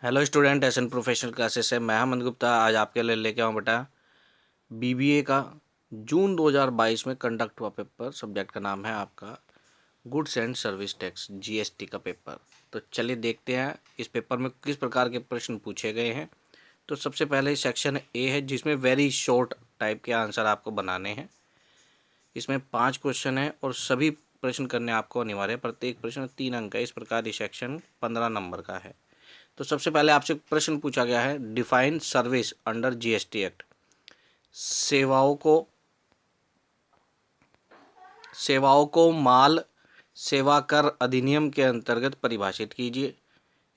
Hello student, SN professional classes से मैं अमन गुप्ता आज आपके लिए लेके आऊँ बेटा बीबीए का जून 2022 में कंडक्ट हुआ पेपर। सब्जेक्ट का नाम है आपका goods and service tax, GST का पेपर। तो चलिए देखते हैं इस पेपर में किस प्रकार के प्रश्न पूछे गए हैं। तो सबसे पहले सेक्शन ए है जिसमें वेरी शॉर्ट टाइप के आंसर आपको बनाने हैं। इसमें 5 क्वेश्चन है और सभी प्रश्न करने आपको अनिवार्य है। प्रत्येक प्रश्न 3 अंक है। इस प्रकार ये सेक्शन 15 नंबर का है। तो सबसे पहले आपसे प्रश्न पूछा गया है, define service under GST act. सेवाओं को माल सेवा कर अधिनियम के अंतर्गत परिभाषित कीजिए।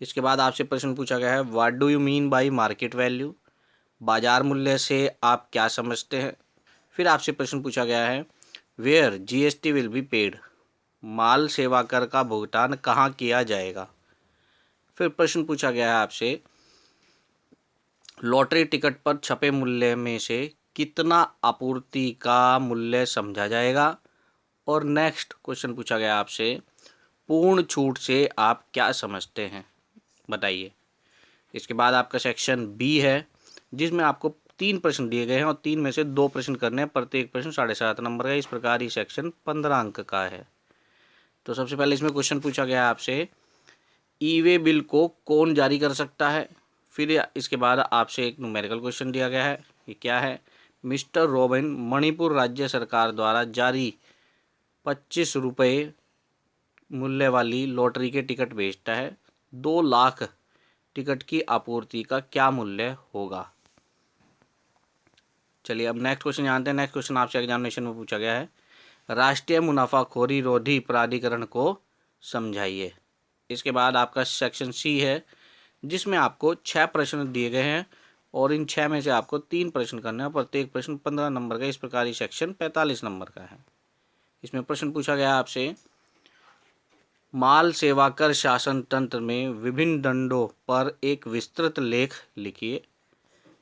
इसके बाद आपसे प्रश्न पूछा गया है, what do you mean by market value. बाजार मूल्य से आप क्या समझते हैं। फिर आपसे प्रश्न पूछा गया है, where GST will be paid. माल सेवा कर का भुगतान कहाँ किया जाएगा। फिर प्रश्न पूछा गया है आपसे, लॉटरी टिकट पर छपे मूल्य में से कितना आपूर्ति का मूल्य समझा जाएगा। और नेक्स्ट क्वेश्चन पूछा गया आपसे, पूर्ण छूट से आप क्या समझते हैं, बताइए। इसके बाद आपका सेक्शन बी है जिसमें आपको 3 प्रश्न दिए गए हैं और 3 में से 2 प्रश्न करने हैं। प्रत्येक प्रश्न 7.5 नंबर का। इस प्रकार ये सेक्शन 15 अंक का है। तो सबसे पहले इसमें क्वेश्चन पूछा गया है आपसे, ई वे बिल को कौन जारी कर सकता है। फिर इसके बाद आपसे एक न्यूमेरिकल क्वेश्चन दिया गया है, ये क्या है, मिस्टर रॉबिन मणिपुर राज्य सरकार द्वारा जारी 25 रुपये मूल्य वाली लॉटरी के टिकट बेचता है। 2 लाख टिकट की आपूर्ति का क्या मूल्य होगा। चलिए अब नेक्स्ट क्वेश्चन जानते हैं। नेक्स्ट क्वेश्चन आपसे एग्जामिनेशन में पूछा गया है, राष्ट्रीय मुनाफाखोरी रोधी प्राधिकरण को समझाइए। इसके बाद आपका सेक्शन सी है जिसमें आपको 6 प्रश्न दिए गए हैं और इन 6 में से आपको 3 प्रश्न करने हैं। प्रत्येक प्रश्न 15 नंबर का। इस प्रकार ये सेक्शन 45 नंबर का है। इसमें प्रश्न पूछा गया आपसे, माल सेवा कर शासन तंत्र में विभिन्न दंडों पर एक विस्तृत लेख लिखिए।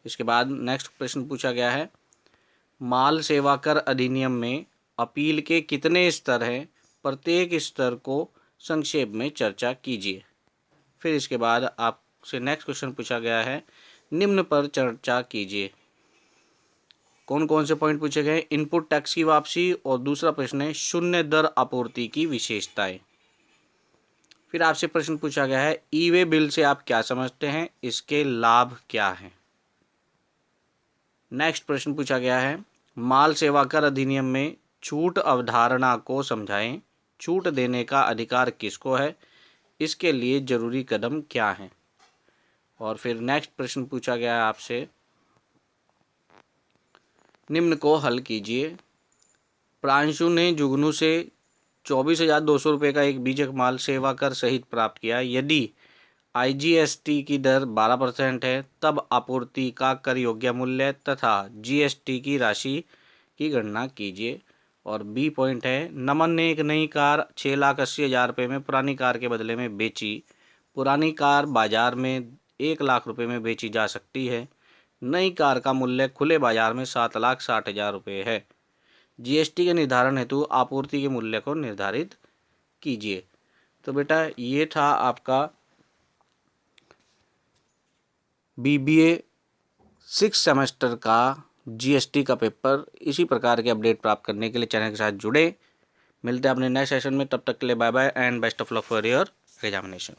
इसके बाद नेक्स्ट प्रश्न पूछा गया है, माल सेवा कर अधिनियम में अपील के कितने स्तर हैं, प्रत्येक स्तर को संक्षेप में चर्चा कीजिए। फिर इसके बाद आपसे नेक्स्ट क्वेश्चन पूछा गया है, निम्न पर चर्चा कीजिए। कौन कौन से पॉइंट पूछे गए, इनपुट टैक्स की वापसी और दूसरा प्रश्न है शून्य दर आपूर्ति की विशेषताएं। फिर आपसे प्रश्न पूछा गया है, ई वे बिल से आप क्या समझते हैं, इसके लाभ क्या हैं। नेक्स्ट प्रश्न पूछा गया है, माल सेवा कर अधिनियम में छूट अवधारणा को समझाएं। छूट देने का अधिकार किसको है, इसके लिए जरूरी कदम क्या हैं। और फिर नेक्स्ट प्रश्न पूछा गया है आपसे, निम्न को हल कीजिए। प्रांशु ने जुगनू से 24,200 रुपये का एक बीजक माल सेवा कर सहित प्राप्त किया। यदि आईजीएसटी की दर 12% है तब आपूर्ति का कर योग्य मूल्य तथा जीएसटी की राशि की गणना कीजिए। और बी पॉइंट है, नमन ने एक नई कार 6,80,000 रुपये में पुरानी कार के बदले में बेची। पुरानी कार बाजार में 1,00,000 रुपये में बेची जा सकती है। नई कार का मूल्य खुले बाजार में 7,60,000 रुपये है। जीएसटी के निर्धारण हेतु आपूर्ति के मूल्य को निर्धारित कीजिए। तो बेटा ये था आपका बीबीए 6 सेमेस्टर का जीएसटी का पेपर। इसी प्रकार के अपडेट प्राप्त करने के लिए चैनल के साथ जुड़े। मिलते हैं अपने नेक्स्ट सेशन में, तब तक के लिए bye bye and best of luck for your examination.